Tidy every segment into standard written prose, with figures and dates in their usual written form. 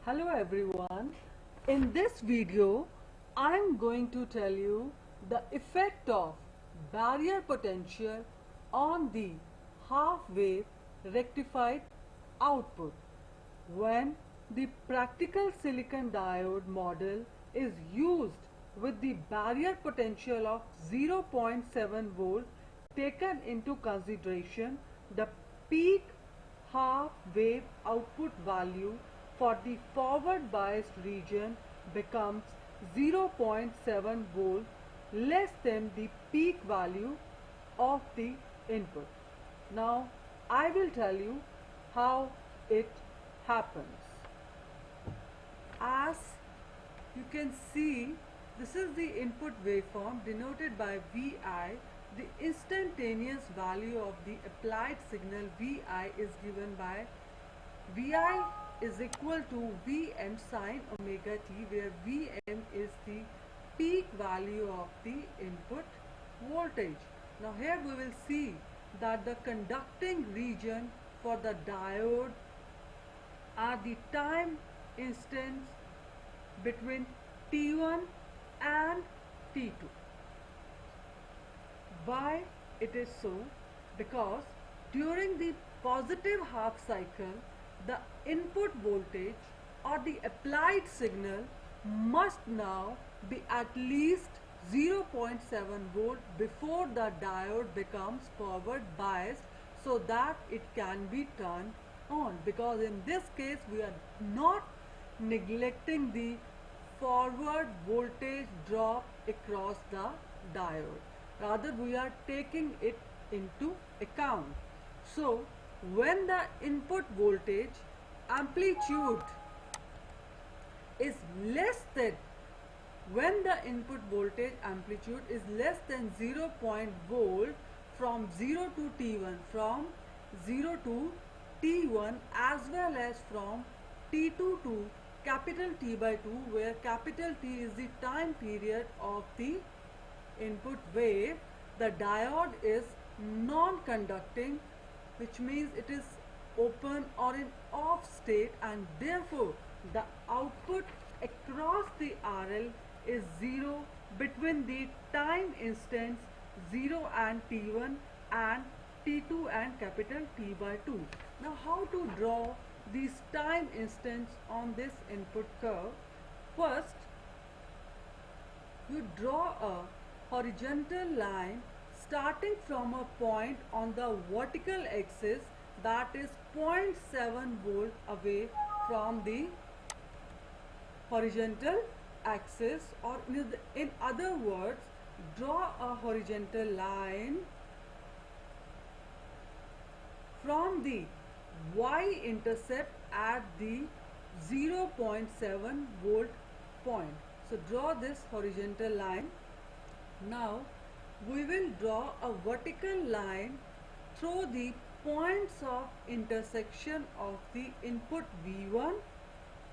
Hello everyone. In this video, I am going to tell you the effect of barrier potential on the half wave rectified output. When the practical silicon diode model is used with the barrier potential of 0.7 volt taken into consideration, the peak half wave output value for the forward biased region becomes 0.7 volt, less than the peak value of the input. Now I will tell you how it happens. As you can see, this is the input waveform denoted by Vi. The instantaneous value of the applied signal Vi is given by Vi is equal to Vm sine omega t, where Vm is the peak value of the input voltage. Now here we will see that the conducting region for the diode are the time instants between T1 and T2. Why it is so? Because during the positive half cycle, the input voltage or the applied signal must now be at least 0.7 volt before the diode becomes forward biased, so that it can be turned on, because in this case we are not neglecting the forward voltage drop across the diode, rather we are taking it into account. So when the input voltage amplitude is less than when the input voltage amplitude is less than 0.0 volt from 0 to T1, from 0 to T1, as well as from T2 to capital T by 2, where capital T is the time period of the input wave, the diode is non-conducting, which means it is open or in off state, and therefore the output across the RL is 0 between the time instants 0 and T1 and T2 and capital T by 2. Now how to draw these time instants on this input curve? First, you draw a horizontal line starting from a point on the vertical axis that is 0.7 volt away from the horizontal axis, or in other words, draw a horizontal line from the y-intercept at the 0.7 volt point. So draw this horizontal line. Now we will draw a vertical line through the points of intersection of the input V1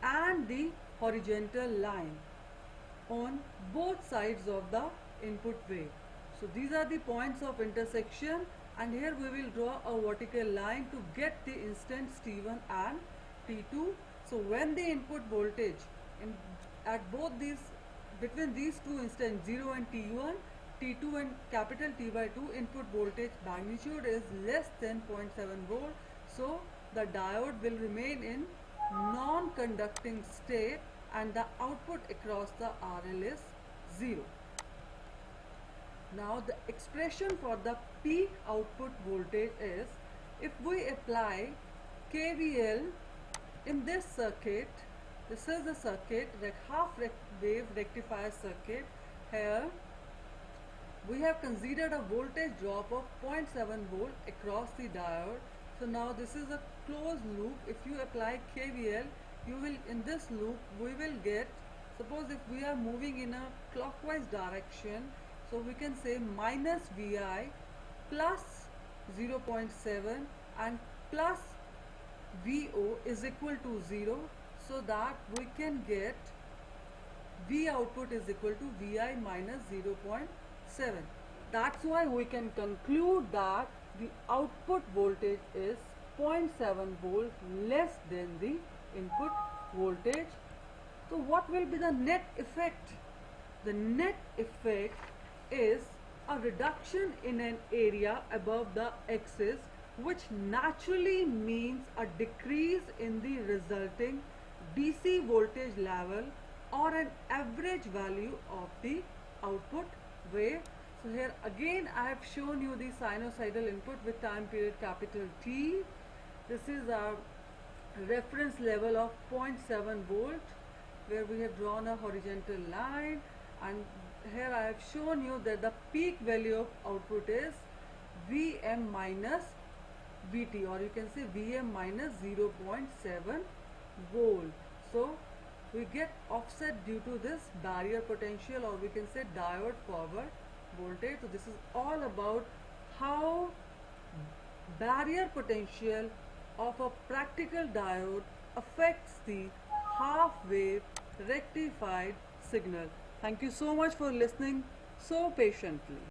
and the horizontal line on both sides of the input wave. So these are the points of intersection, and here we will draw a vertical line to get the instants T1 and T2. So when the input voltage at both these, between these two instants 0 and T1, T2 and capital T by 2, input voltage magnitude is less than 0.7 volt, so the diode will remain in non-conducting state and the output across the RL is 0. Now the expression for the peak output voltage is, if we apply KVL in this circuit, this is the circuit, half wave rectifier circuit. Here we have considered a voltage drop of 0.7 volt across the diode. So now this is a closed loop. If you apply KVL, you will, in this loop we will get, suppose if we are moving in a clockwise direction, so we can say minus Vi plus 0.7 and plus Vo is equal to 0, so that we can get V output is equal to Vi minus 0.7. That's why we can conclude that the output voltage is 0.7 volt less than the input voltage. So what will be the net effect? The net effect is a reduction in an area above the axis, which naturally means a decrease in the resulting DC voltage level or an average value of the output wave. So here again I have shown you the sinusoidal input with time period capital T. This is our reference level of 0.7 volt, where we have drawn a horizontal line, and here I have shown you that the peak value of output is Vm minus Vt, or you can say Vm minus 0.7 volt. So we get offset due to this barrier potential, or we can say diode forward voltage. So this is all about how barrier potential of a practical diode affects the half wave rectified signal. Thank you so much for listening so patiently.